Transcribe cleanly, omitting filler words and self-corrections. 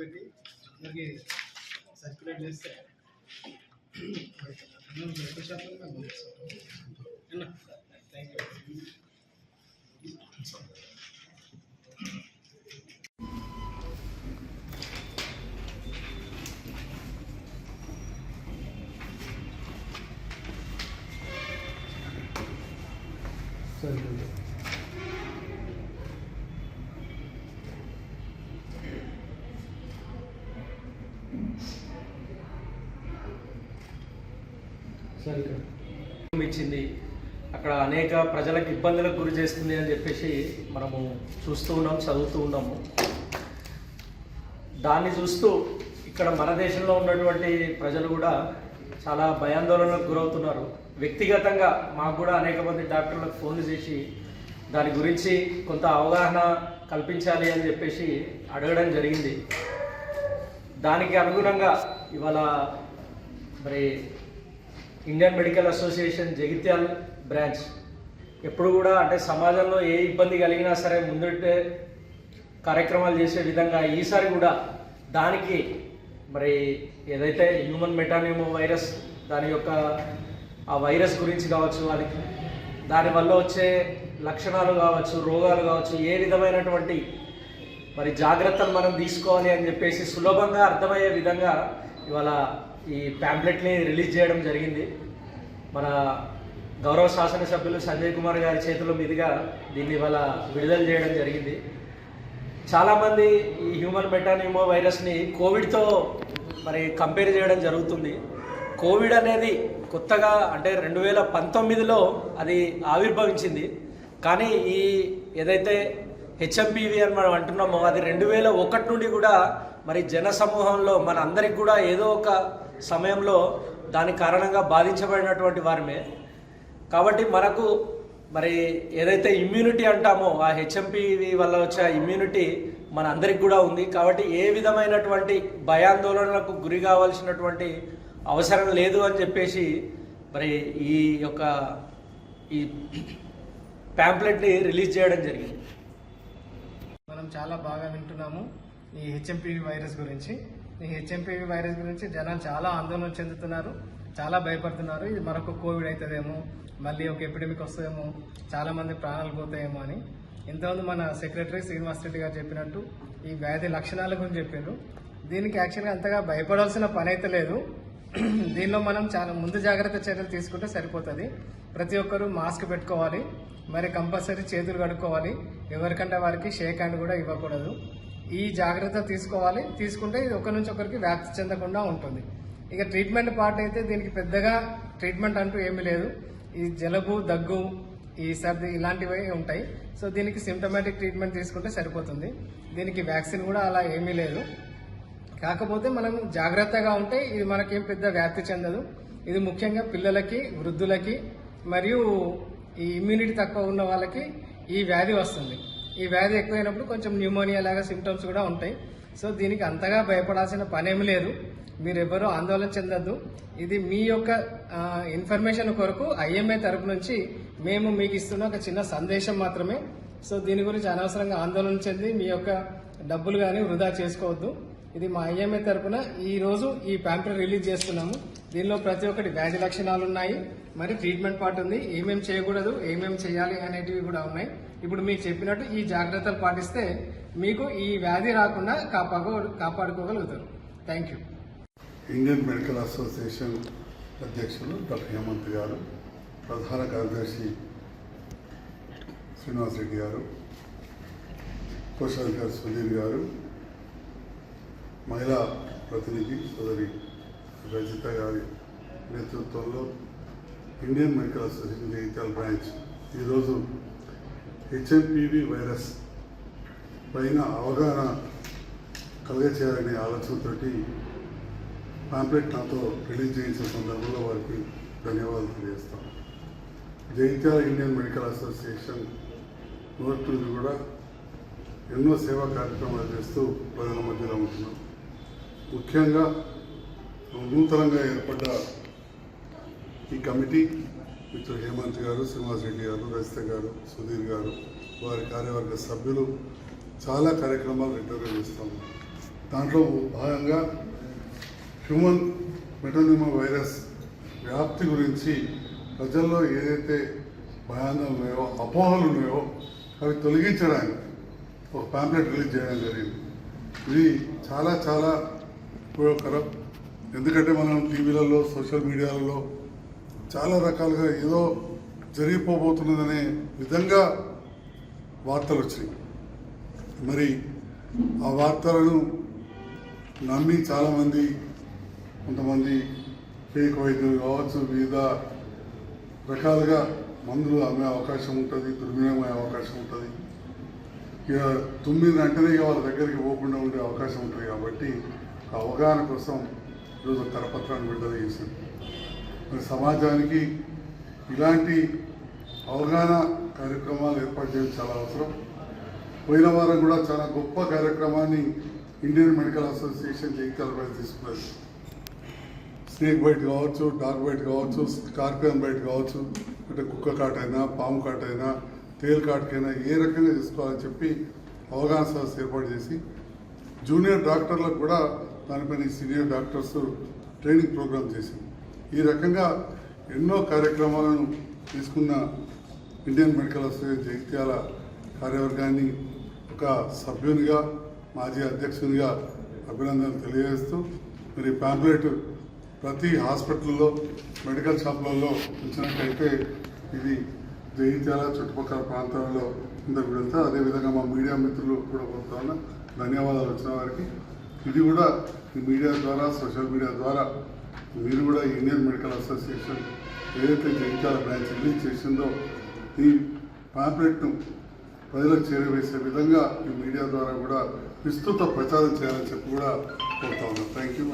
పెట్టి అందరికి సర్క్యులేట్ చేస్తే మెడికల్ షాప్లో మేము పంపిస్తాం. Thank you. ఇచ్చింది అక్కడ అనేక ప్రజలకు ఇబ్బందులకు గురి చేస్తుంది అని చెప్పేసి మనము చూస్తూ ఉన్నాం, చదువుతూ ఉన్నాము. దాన్ని చూస్తూ ఇక్కడ మన దేశంలో ఉన్నటువంటి ప్రజలు కూడా చాలా భయాందోళనకు గురవుతున్నారు. వ్యక్తిగతంగా మాకు కూడా అనేక మంది డాక్టర్లకు ఫోన్లు చేసి దాని గురించి కొంత అవగాహన కల్పించాలి అని చెప్పేసి అడగడం జరిగింది. దానికి అనుగుణంగా ఇవాళ మరి Indian Medical association Jagtial branch ఎప్పుడు కూడా అంటే సమాజంలో ఏ ఇబ్బంది కలిగినా సరే ముందుంటే కార్యక్రమాలు చేసే విధంగా ఈసారి కూడా దానికి మరి ఏదైతే హ్యూమన్ మెటానిమో వైరస్ దాని యొక్క ఆ వైరస్ గురించి కావచ్చు, అది దానివల్ల వచ్చే లక్షణాలు కావచ్చు, రోగాలు కావచ్చు, ఏ విధమైనటువంటి మరి జాగ్రత్తలు మనం తీసుకోవాలి అని చెప్పేసి సులభంగా అర్థమయ్యే విధంగా ఇవాళ ఈ ప్యాంప్లెట్ని రిలీజ్ చేయడం జరిగింది. మన గౌరవ శాసనసభ్యులు సంజయ్ కుమార్ గారి చేతుల మీదుగా దీన్ని ఇవాళ విడుదల చేయడం జరిగింది. చాలామంది ఈ హ్యూమన్ మెటానిమో వైరస్ని కోవిడ్తో మరి కంపేర్ చేయడం జరుగుతుంది. కోవిడ్ అనేది కొత్తగా అంటే 2019లో అది ఆవిర్భవించింది. కానీ ఈ ఏదైతే హెచ్ఎంపీవీ అని మనం అంటున్నామో అది 2001 నుండి కూడా మరి జన సమూహంలో మన అందరికి కూడా ఏదో ఒక సమయంలో దాని కారణంగా బాధించబడినటువంటి వారమే. కాబట్టి మనకు మరి ఏదైతే ఇమ్యూనిటీ అంటామో ఆ హెచ్ఎంపీవీ వల్ల వచ్చే ఇమ్యూనిటీ మన అందరికి కూడా ఉంది. కాబట్టి ఏ విధమైనటువంటి భయాందోళనలకు గురి కావాల్సినటువంటి అవసరం లేదు అని చెప్పేసి మరి ఈ యొక్క ఈ ప్యాంప్లెట్ని రిలీజ్ చేయడం జరిగింది. మనం చాలా బాగా వింటున్నాము ఈ హెచ్ఎంపీవీ వైరస్ గురించి. ఈ హెచ్ఎంపీవీ వైరస్ గురించి జనాలు చాలా ఆందోళన చెందుతున్నారు, చాలా భయపడుతున్నారు. ఇది మరొక కోవిడ్ అవుతుందేమో, మళ్ళీ ఒక ఎపిడమిక్ వస్తుందేమో, చాలా మంది ప్రాణాలు పోతాయేమో అని. ఇంతకుముందు మన సెక్రటరీ శ్రీనివాస్ రెడ్డి గారు చెప్పినట్టు ఈ వ్యాధి లక్షణాల గురించి చెప్పారు. దీనికి యాక్చువల్గా అంతగా భయపడాల్సిన పని అయితే లేదు. దీనిలో మనం చాలా ముందు జాగ్రత్త చర్యలు తీసుకుంటే సరిపోతుంది. ప్రతి ఒక్కరూ మాస్క్ పెట్టుకోవాలి, మరి కంపల్సరీ చేతులు కడుక్కోవాలి, ఎవరికంటే వారికి షేక్ హ్యాండ్ కూడా ఇవ్వకూడదు. ఈ జాగ్రత్త తీసుకోవాలి. తీసుకుంటే ఇది ఒకరి నుంచి ఒకరికి వ్యాప్తి చెందకుండా ఉంటుంది. ఇక ట్రీట్మెంట్ పార్ట్ అయితే దీనికి పెద్దగా ట్రీట్మెంట్ అంటూ ఏమీ లేదు. ఈ జలుబు, దగ్గు, ఈ సర్ది ఇలాంటివి ఉంటాయి. సో దీనికి సిమ్టమాటిక్ ట్రీట్మెంట్ తీసుకుంటే సరిపోతుంది. దీనికి వ్యాక్సిన్ కూడా అలా ఏమీ లేదు. కాకపోతే మనం జాగ్రత్తగా ఉంటే ఇది మనకేం పెద్ద వ్యాప్తి చెందదు. ఇది ముఖ్యంగా పిల్లలకి, వృద్ధులకి మరియు ఈ ఇమ్యూనిటీ తక్కువ ఉన్న వాళ్ళకి ఈ వ్యాధి వస్తుంది. ఈ వ్యాధి ఎక్కువైనప్పుడు కొంచెం న్యూమోనియా లాగా సిమ్టమ్స్ కూడా ఉంటాయి. సో దీనికి అంతగా భయపడాల్సిన పనేమి లేదు. మీరెవ్వరూ ఆందోళన చెందద్దు. ఇది మీ యొక్క ఇన్ఫర్మేషన్ కొరకు ఐఎంఏ తరపు నుంచి మేము మీకు ఇస్తున్న ఒక చిన్న సందేశం మాత్రమే. సో దీని గురించి అనవసరంగా ఆందోళన చెంది మీ యొక్క డబ్బులు కానీ వృధా చేసుకోవద్దు. ఇది మా ఐఎంఏ తరపున ఈ రోజు ఈ ప్యాంప్లెట్ రిలీజ్ చేస్తున్నాము. దీనిలో ప్రతి ఒక్కటి వ్యాధి లక్షణాలు ఉన్నాయి, మరి ట్రీట్మెంట్ పార్ట్ ఉంది, ఏమేమి చేయకూడదు, ఏమేమి చేయాలి అనేటివి కూడా ఉన్నాయి. ఇప్పుడు మీకు చెప్పినట్టు ఈ జాగ్రత్తలు పాటిస్తే మీకు ఈ వ్యాధి రాకుండా కాపాడుకోగలుగుతారు. Thank you. Indian Medical Association అధ్యక్షులు డాక్టర్ హేమంత్ గారు, ప్రధాన కార్యదర్శి శ్రీనివాస్ రెడ్డి గారు, కోశాధికారి సుధీర్ గారు, మహిళా ప్రతినిధి సోదరి రజిత గారి నేతృత్వంలో Indian Medical association Jagtial branch ఈరోజు హెచ్ఎంపీవీ వైరస్ పైన అవగాహన కలిగచేయాలనే ఆలోచనతోటి పాంప్లెట్ నాతో రిలీజ్ చేయించిన సందర్భంలో వారికి ధన్యవాదాలు తెలియజేస్తాం. జగిత్యాల ఇండియన్ మెడికల్ అసోసియేషన్ నూర్టూరు కూడా ఎన్నో సేవా కార్యక్రమాలు చేస్తూ ప్రజల మధ్యలో ఉంటున్నాం. ముఖ్యంగా నూతనంగా ఏర్పడ్డ ఈ కమిటీ మిత్రులు హేమంత్ గారు, శ్రీనివాస్ రెడ్డి గారు, రజిత గారు, సుధీర్ గారు, వారి కార్యవర్గ సభ్యులు చాలా కార్యక్రమాలు రెగ్యులర్గా చేస్తాము. దాంట్లో భాగంగా హ్యూమన్ మెటోనిమా వైరస్ వ్యాప్తి గురించి ప్రజల్లో ఏదైతే భయాలు ఉన్నాయో, అపోహలు ఉన్నాయో అవి తొలగించడానికి ఒక పాంప్లెట్ రిలీజ్ చేయడం జరిగింది. ఇది చాలా చాలా ఉపయోగకరం. ఎందుకంటే మనం టీవీలలో, సోషల్ మీడియాలలో చాలా రకాలుగా ఏదో జరిగిపోబోతున్నదనే విధంగా వార్తలు వచ్చినాయి. మరి ఆ వార్తలను నమ్మి చాలామంది, కొంతమంది ఫేక్ వైద్యులు కావచ్చు, వివిధ రకాలుగా మందులు అమ్మే అవకాశం ఉంటుంది, దుర్వినియోగం అయ్యే అవకాశం ఉంటుంది. ఇక తుమ్మిది వెంటనే వాళ్ళ దగ్గరికి పోకుండా ఉండే అవకాశం ఉంటుంది. కాబట్టి అవగాహన కోసం ఈరోజు కరపత్రాన్ని విడుదల చేసింది. మరి సమాజానికి ఇలాంటి అవగాహన కార్యక్రమాలు ఏర్పాటు చేయడం చాలా అవసరం. పోయిన వారం కూడా చాలా గొప్ప కార్యక్రమాన్ని ఇండియన్ మెడికల్ అసోసియేషన్ జగిత్యాల తీసుకున్నది. స్నేక్ బైట్ కావచ్చు, డాగ్ బైట్ కావచ్చు, స్కార్పియన్ బైట్ కావచ్చు, అంటే కుక్క కాటైనా, పాము కాటైనా, తేలు కాటుకైనా ఏ రకంగా తీసుకోవాలని చెప్పి అవగాహన సదస్సు ఏర్పాటు చేసి జూనియర్ డాక్టర్లకు కూడా దానిపైన సీనియర్ డాక్టర్స్ ట్రైనింగ్ ప్రోగ్రామ్ చేసింది. ఈ రకంగా ఎన్నో కార్యక్రమాలను తీసుకున్న ఇండియన్ మెడికల్ అసోసియేషన్ జగిత్యాల కార్యవర్గాన్ని ఒక సభ్యునిగా, మాజీ అధ్యక్షునిగా అభినందనలు తెలియజేస్తూ, మరి పాంప్లెట్ ప్రతి హాస్పిటల్లో, మెడికల్ షాపులలో ఉంచినట్టయితే ఇది జగిత్యాల చుట్టుపక్కల ప్రాంతాలలో ఇంతకు వెళ్తా. అదేవిధంగా మా మీడియా మిత్రులు కూడా కోరుతున్నా, ధన్యవాదాలు వచ్చిన వారికి. ఇది కూడా ఈ మీడియా ద్వారా, సోషల్ మీడియా ద్వారా మీరు కూడా ఇండియన్ మెడికల్ అసోసియేషన్ ఏదైతే జగిత్యాల బ్రాంచ్ రిలీజ్ చేసిందో ఈ పాంప్లెట్ను ప్రజలకు చేరవేసే విధంగా ఈ మీడియా ద్వారా కూడా విస్తృత ప్రచారం చేయాలని చెప్పి కూడా కోరుతా ఉన్నాను. Thank you.